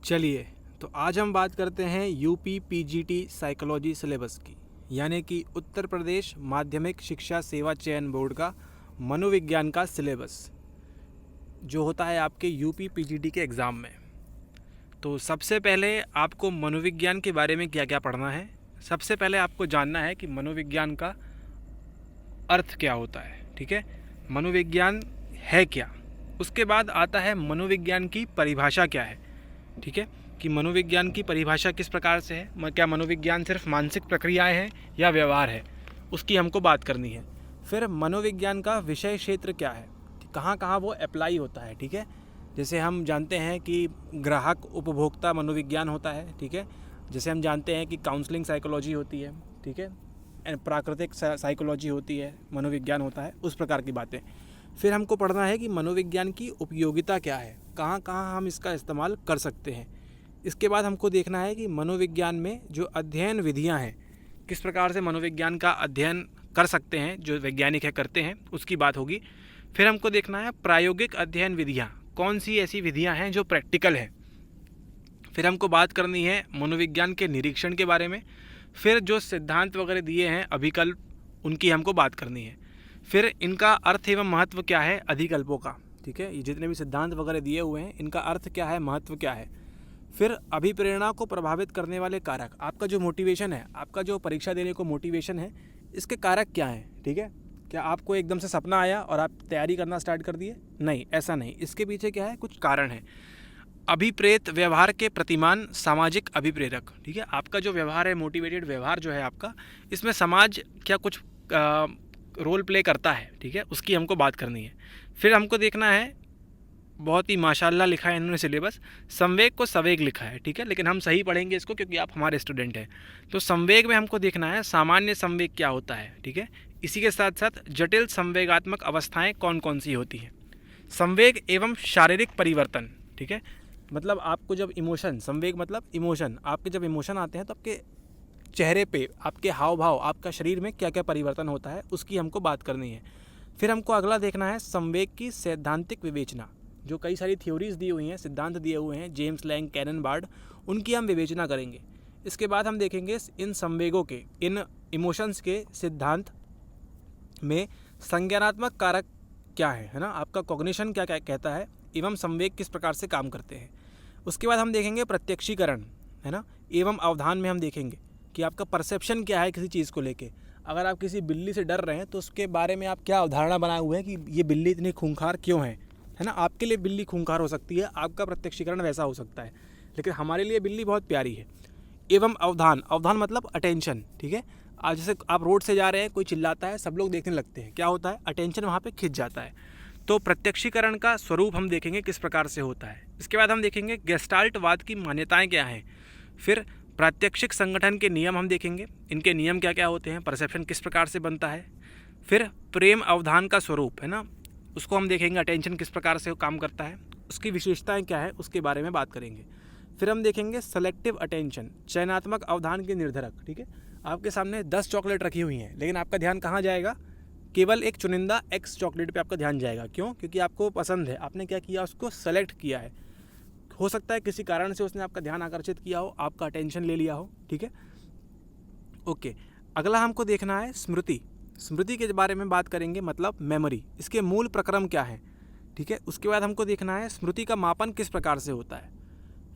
चलिए, तो आज हम बात करते हैं यूपी पीजीटी साइकोलॉजी सिलेबस की, यानी कि उत्तर प्रदेश माध्यमिक शिक्षा सेवा चयन बोर्ड का मनोविज्ञान का सिलेबस जो होता है आपके यूपी पीजीटी के एग्ज़ाम में। तो सबसे पहले आपको मनोविज्ञान के बारे में क्या क्या पढ़ना है। सबसे पहले आपको जानना है कि मनोविज्ञान का अर्थ क्या होता है, ठीक है, मनोविज्ञान है क्या। उसके बाद आता है मनोविज्ञान की परिभाषा क्या है, ठीक है, कि मनोविज्ञान की परिभाषा किस प्रकार से है, क्या मनोविज्ञान सिर्फ मानसिक प्रक्रियाएं हैं या व्यवहार है, उसकी हमको बात करनी है। फिर मनोविज्ञान का विषय क्षेत्र क्या है, कहाँ कहाँ वो अप्लाई होता है, ठीक है। जैसे हम जानते हैं कि ग्राहक उपभोक्ता मनोविज्ञान होता है, ठीक है। जैसे हम जानते हैं कि काउंसलिंग साइकोलॉजी होती है, ठीक है, प्राकृतिक साइकोलॉजी होती है, मनोविज्ञान होता है, उस प्रकार की बातें। फिर हमको पढ़ना है कि मनोविज्ञान की उपयोगिता क्या है, कहाँ कहाँ हम इसका इस्तेमाल कर सकते हैं। इसके बाद हमको देखना है कि मनोविज्ञान में जो अध्ययन विधियाँ हैं, किस प्रकार से मनोविज्ञान का अध्ययन कर सकते हैं, जो वैज्ञानिक है करते हैं, उसकी बात होगी। फिर हमको देखना है प्रायोगिक अध्ययन विधियाँ, कौन सी ऐसी विधियाँ हैं जो प्रैक्टिकल है। फिर हमको बात करनी है मनोविज्ञान के निरीक्षण के बारे में। फिर जो सिद्धांत वगैरह दिए हैं अभिकल्प, उनकी हमको बात करनी है। फिर इनका अर्थ एवं महत्व क्या है अधिकल्पों का, ठीक है, ये जितने भी सिद्धांत वगैरह दिए हुए हैं इनका अर्थ क्या है, महत्व क्या है। फिर अभिप्रेरणा को प्रभावित करने वाले कारक, आपका जो मोटिवेशन है, आपका जो परीक्षा देने को मोटिवेशन है, इसके कारक क्या हैं, ठीक है। क्या आपको एकदम से सपना आया और आप तैयारी करना स्टार्ट कर दिए? नहीं, ऐसा नहीं। इसके पीछे क्या है, कुछ कारण है। अभिप्रेत व्यवहार के प्रतिमान सामाजिक अभिप्रेरक, ठीक है, आपका जो व्यवहार है, मोटिवेटेड व्यवहार जो है आपका, इसमें समाज क्या कुछ रोल प्ले करता है, ठीक है, उसकी हमको बात करनी है। फिर हमको देखना है, बहुत ही माशाल्लाह लिखा है इन्होंने सिलेबस, संवेग को सवेग लिखा है, ठीक है, लेकिन हम सही पढ़ेंगे इसको क्योंकि आप हमारे स्टूडेंट हैं। तो संवेग में हमको देखना है सामान्य संवेग क्या होता है, ठीक है, इसी के साथ साथ जटिल संवेगात्मक अवस्थाएं कौन कौन सी होती हैं, संवेग एवं शारीरिक परिवर्तन, ठीक है, मतलब आपको जब इमोशन, संवेग मतलब इमोशन, आपके जब इमोशन आते हैं तो आपके चेहरे पे, आपके हाव भाव, आपका शरीर में क्या क्या परिवर्तन होता है, उसकी हमको बात करनी है। फिर हमको अगला देखना है संवेग की सैद्धांतिक विवेचना, जो कई सारी थ्योरीज दी हुई हैं, सिद्धांत दिए हुए हैं, जेम्स लैंग, कैनन बार्ड, उनकी हम विवेचना करेंगे। इसके बाद हम देखेंगे इन संवेगों के, इन इमोशंस के सिद्धांत में संज्ञानात्मक कारक क्या है ना, आपका कॉग्निशन क्या क्या कहता है, एवं संवेग किस प्रकार से काम करते हैं। उसके बाद हम देखेंगे प्रत्यक्षीकरण, है ना, एवं अवधान में हम देखेंगे कि आपका परसेप्शन क्या है किसी चीज़ को लेके। अगर आप किसी बिल्ली से डर रहे हैं तो उसके बारे में आप क्या अवधारणा बनाए हुए हैं कि ये बिल्ली इतनी खूंखार क्यों है ना। आपके लिए बिल्ली खूंखार हो सकती है, आपका प्रत्यक्षीकरण वैसा हो सकता है, लेकिन हमारे लिए बिल्ली बहुत प्यारी है। एवं अवधान, अवधान मतलब अटेंशन, ठीक है। आज जैसे आप रोड से जा रहे हैं, कोई चिल्लाता है, सब लोग देखने लगते हैं, क्या होता है, अटेंशन वहाँ पे खिंच जाता है। तो प्रत्यक्षीकरण का स्वरूप हम देखेंगे किस प्रकार से होता है। इसके बाद हम देखेंगे गेस्टाल्टवाद की मान्यताएं क्या हैं। फिर प्रात्यक्षिक संगठन के नियम हम देखेंगे, इनके नियम क्या क्या होते हैं, परसेप्शन किस प्रकार से बनता है। फिर प्रेम अवधान का स्वरूप, है ना, उसको हम देखेंगे, अटेंशन किस प्रकार से काम करता है, उसकी विशेषताएं क्या है, उसके बारे में बात करेंगे। फिर हम देखेंगे सेलेक्टिव अटेंशन, चयनात्मक अवधान के निर्धारक, ठीक है। आपके सामने 10 चॉकलेट रखी हुई हैं, लेकिन आपका ध्यान कहाँ जाएगा, केवल एक चुनिंदा एक्स चॉकलेट पे आपका ध्यान जाएगा। क्यों? क्योंकि आपको पसंद है, आपने क्या किया, उसको सेलेक्ट किया है। हो सकता है किसी कारण से उसने आपका ध्यान आकर्षित किया हो, आपका अटेंशन ले लिया हो, ठीक है, ओके। अगला हमको देखना है स्मृति, स्मृति के बारे में बात करेंगे, मतलब मेमोरी, इसके मूल प्रक्रम क्या है, ठीक है। उसके बाद हमको देखना है स्मृति का मापन किस प्रकार से होता है।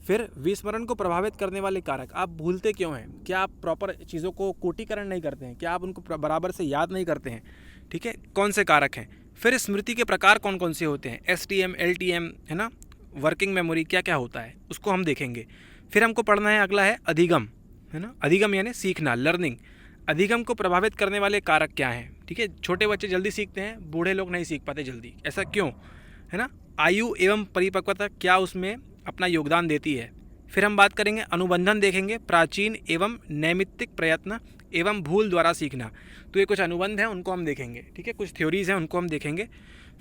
फिर विस्मरण को प्रभावित करने वाले कारक, आप भूलते क्यों हैं, क्या आप प्रॉपर चीज़ों को कोटिकरण नहीं करते हैं, क्या आप उनको बराबर से याद नहीं करते हैं, ठीक है, कौन से कारक हैं। फिर स्मृति के प्रकार कौन कौन से होते हैं, STM, LTM, है ना, वर्किंग मेमोरी क्या क्या होता है, उसको हम देखेंगे। फिर हमको पढ़ना है, अगला है अधिगम, है ना, अधिगम यानी सीखना, लर्निंग। अधिगम को प्रभावित करने वाले कारक क्या हैं, ठीक है, छोटे बच्चे जल्दी सीखते हैं, बूढ़े लोग नहीं सीख पाते जल्दी, ऐसा क्यों, है ना। आयु एवं परिपक्वता क्या उसमें अपना योगदान देती है। फिर हम बात करेंगे अनुबंधन, देखेंगे प्राचीन एवं नैमित्तिक प्रयत्न एवं भूल द्वारा सीखना। तो ये कुछ अनुबंध हैं, उनको हम देखेंगे, ठीक है, कुछ थ्योरीज हैं, उनको हम देखेंगे।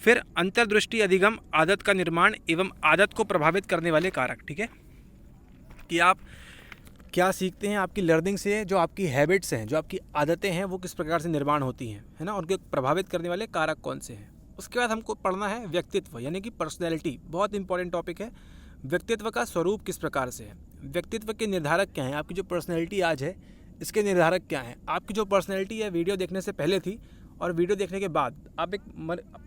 फिर अंतर्दृष्टि अधिगम, आदत का निर्माण एवं आदत को प्रभावित करने वाले कारक, ठीक है, कि आप क्या सीखते हैं, आपकी लर्निंग से जो आपकी हैबिट्स हैं, जो आपकी आदतें हैं, वो किस प्रकार से निर्माण होती हैं, है ना, उनके प्रभावित करने वाले कारक कौन से हैं। उसके बाद हमको पढ़ना है व्यक्तित्व, यानी कि पर्सनैलिटी, बहुत इंपॉर्टेंट टॉपिक है। व्यक्तित्व का स्वरूप किस प्रकार से है, व्यक्तित्व के निर्धारक क्या हैं, आपकी जो पर्सनैलिटी आज है इसके निर्धारक क्या हैं। आपकी जो पर्सनैलिटी है वीडियो देखने से पहले थी और वीडियो देखने के बाद आप एक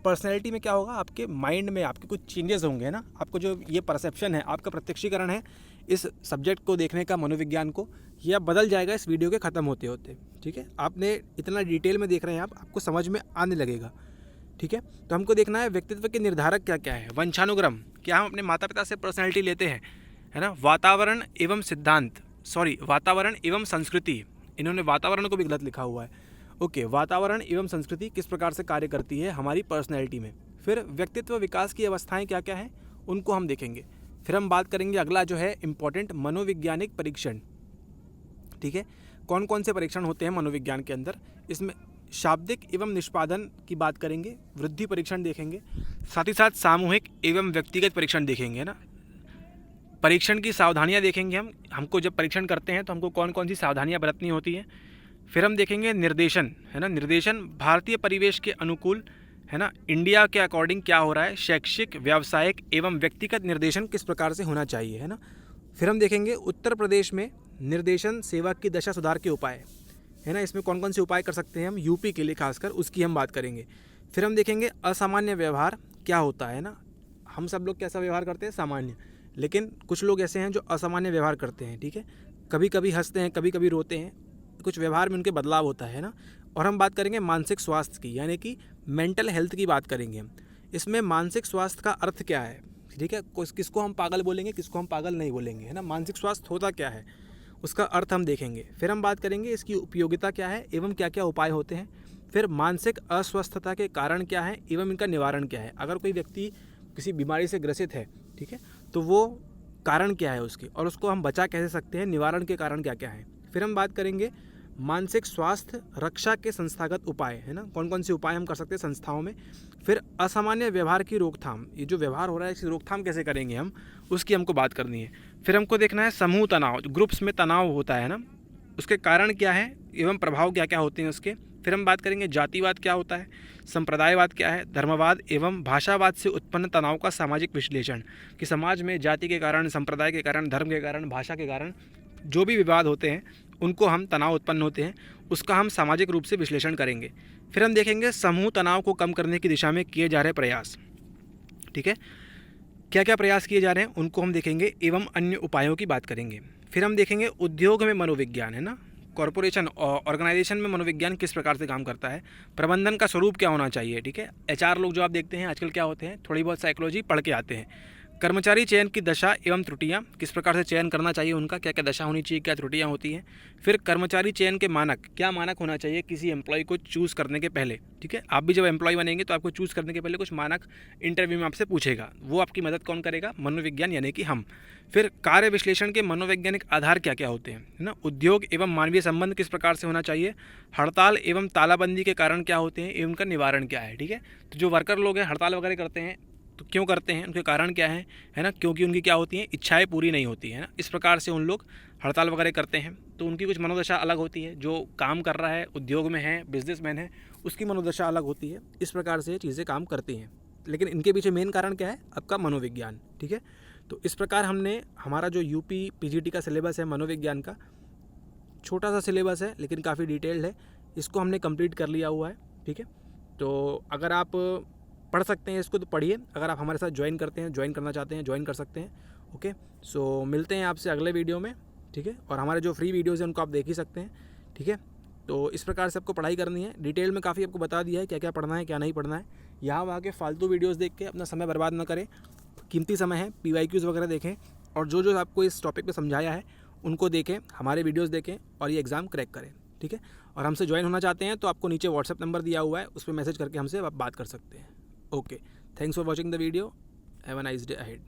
पर्सनैलिटी में क्या होगा, आपके माइंड में आपके कुछ चेंजेस होंगे ना। आपको जो ये परसेप्शन है, आपका प्रत्यक्षीकरण है इस सब्जेक्ट को देखने का, मनोविज्ञान को, ये अब बदल जाएगा इस वीडियो के ख़त्म होते होते। ठीक है, आपने इतना डिटेल में देख रहे हैं आपको समझ में आने लगेगा। ठीक है, तो हमको देखना है व्यक्तित्व के निर्धारक क्या क्या है। वंशानुक्रम, क्या हम अपने माता पिता से पर्सनैलिटी लेते हैं, है ना। वातावरण एवं वातावरण एवं संस्कृति, इन्होंने वातावरण को भी गलत लिखा हुआ है। ओके, वातावरण एवं संस्कृति किस प्रकार से कार्य करती है हमारी पर्सनैलिटी में। फिर व्यक्तित्व विकास की अवस्थाएं क्या क्या हैं उनको हम देखेंगे। फिर हम बात करेंगे अगला जो है इम्पॉर्टेंट, मनोवैज्ञानिक परीक्षण। ठीक है, कौन कौन से परीक्षण होते हैं मनोविज्ञान के अंदर, इसमें शाब्दिक एवं निष्पादन की बात करेंगे, वृद्धि परीक्षण देखेंगे, साथ ही साथ सामूहिक एवं व्यक्तिगत परीक्षण देखेंगे ना। परीक्षण की सावधानियां देखेंगे हमको जब परीक्षण करते हैं तो हमको कौन कौन सी सावधानियां बरतनी होती हैं। फिर हम देखेंगे निर्देशन, है ना, निर्देशन भारतीय परिवेश के अनुकूल, है ना, इंडिया के अकॉर्डिंग क्या हो रहा है, शैक्षिक, व्यावसायिक एवं व्यक्तिगत निर्देशन किस प्रकार से होना चाहिए, है ना। फिर हम देखेंगे उत्तर प्रदेश में निर्देशन सेवा की दशा सुधार के उपाय, है ना, इसमें कौन कौन से उपाय कर सकते हैं हम यूपी के लिए खासकर, उसकी हम बात करेंगे। फिर हम देखेंगे असामान्य व्यवहार क्या होता है ना। हम सब लोग कैसा व्यवहार करते हैं, सामान्य, लेकिन कुछ लोग ऐसे हैं जो असामान्य व्यवहार करते हैं। ठीक है, कभी कभी हंसते हैं, कभी कभी रोते हैं, कुछ व्यवहार में उनके बदलाव होता है ना। और हम बात करेंगे मानसिक स्वास्थ्य की, यानी कि मेंटल हेल्थ की बात करेंगे हम। इसमें मानसिक स्वास्थ्य का अर्थ क्या है, ठीक है, किसको हम पागल बोलेंगे, किसको हम पागल नहीं बोलेंगे, है ना। मानसिक स्वास्थ्य होता क्या है उसका अर्थ हम देखेंगे। फिर हम बात करेंगे इसकी उपयोगिता क्या है एवं क्या क्या उपाय होते हैं। फिर मानसिक अस्वस्थता के कारण क्या है एवं इनका निवारण क्या है। अगर कोई व्यक्ति किसी बीमारी से ग्रसित है, ठीक है, तो वो कारण क्या है उसकी और उसको हम बचा कैसे सकते हैं, निवारण के कारण क्या क्या है। फिर हम बात करेंगे मानसिक स्वास्थ्य रक्षा के संस्थागत उपाय, है ना, कौन कौन से उपाय हम कर सकते हैं संस्थाओं में। फिर असामान्य व्यवहार की रोकथाम, ये जो व्यवहार हो रहा है इसकी रोकथाम कैसे करेंगे हम, उसकी हमको बात करनी है। फिर हमको देखना है समूह तनाव, ग्रुप्स में तनाव होता है ना, उसके कारण क्या है एवं प्रभाव क्या क्या होते हैं उसके। फिर हम बात करेंगे जातिवाद क्या होता है, संप्रदायवाद क्या है, धर्मवाद एवं भाषावाद से उत्पन्न तनाव का सामाजिक विश्लेषण, कि समाज में जाति के कारण, संप्रदाय के कारण, धर्म के कारण, भाषा के कारण जो भी विवाद होते हैं उनको हम तनाव उत्पन्न होते हैं उसका हम सामाजिक रूप से विश्लेषण करेंगे। फिर हम देखेंगे समूह तनाव को कम करने की दिशा में किए जा रहे प्रयास, ठीक है, क्या क्या प्रयास किए जा रहे हैं उनको हम देखेंगे एवं अन्य उपायों की बात करेंगे। फिर हम देखेंगे उद्योग में मनोविज्ञान, है ना, कॉरपोरेशन और ऑर्गेनाइजेशन में मनोविज्ञान किस प्रकार से काम करता है, प्रबंधन का स्वरूप क्या होना चाहिए। ठीक है, HR लोग जो आप देखते हैं आजकल क्या होते हैं, थोड़ी बहुत साइकोलॉजी पढ़ के आते हैं। कर्मचारी चयन की दशा एवं त्रुटियां, किस प्रकार से चयन करना चाहिए उनका, क्या क्या दशा होनी चाहिए, क्या त्रुटियां होती हैं। फिर कर्मचारी चयन के मानक, क्या मानक होना चाहिए किसी एम्प्लॉय को चूज़ करने के पहले। ठीक है, आप भी जब एम्प्लॉय बनेंगे तो आपको चूज़ करने के पहले कुछ मानक इंटरव्यू में आपसे पूछेगा, वो आपकी मदद कौन करेगा, मनोविज्ञान यानी कि हम। फिर कार्य विश्लेषण के मनोवैज्ञानिक आधार क्या क्या होते हैं, है ना, उद्योग एवं मानवीय संबंध किस प्रकार से होना चाहिए, हड़ताल एवं तालाबंदी के कारण क्या होते हैं एवं उनका निवारण क्या है। ठीक है, तो जो वर्कर लोग हैं हड़ताल वगैरह करते हैं तो क्यों करते हैं, उनके कारण क्या है ना, क्योंकि उनकी क्या होती हैं, इच्छाएं पूरी नहीं होती है ना, इस प्रकार से उन लोग हड़ताल वगैरह करते हैं। तो उनकी कुछ मनोदशा अलग होती है, जो काम कर रहा है, उद्योग में है, बिजनेसमैन है, उसकी मनोदशा अलग होती है। इस प्रकार से चीज़ें काम करती हैं, लेकिन इनके पीछे मेन कारण क्या है, आपका मनोविज्ञान। ठीक है, तो इस प्रकार हमने हमारा जो UP PGT का सिलेबस है मनोविज्ञान का, छोटा सा सिलेबस है लेकिन काफ़ी डिटेल्ड है, इसको हमने कंप्लीट कर लिया हुआ है। ठीक है, तो अगर आप पढ़ सकते हैं इसको तो पढ़िए, अगर आप हमारे साथ ज्वाइन करना चाहते हैं ज्वाइन कर सकते हैं। ओके, सो मिलते हैं आपसे अगले वीडियो में। ठीक है, और हमारे जो फ्री वीडियोज़ हैं उनको आप देख ही सकते हैं। ठीक है, तो इस प्रकार से आपको पढ़ाई करनी है, डिटेल में काफ़ी आपको बता दिया है क्या क्या पढ़ना है क्या नहीं पढ़ना है। यहाँ वहाँ के फालतू वीडियोज़ देख के अपना समय बर्बाद ना करें, कीमती समय है, PYQs वगैरह देखें और जो आपको इस टॉपिक पर समझाया है उनको देखें, हमारे वीडियोज़ देखें और ये एग्ज़ाम क्रैक करें। ठीक है, और हमसे ज्वाइन होना चाहते हैं तो आपको नीचे WhatsApp नंबर दिया हुआ है, उस पर मैसेज करके हमसे आप बात कर सकते हैं। Okay, thanks for watching the video. Have a nice day ahead.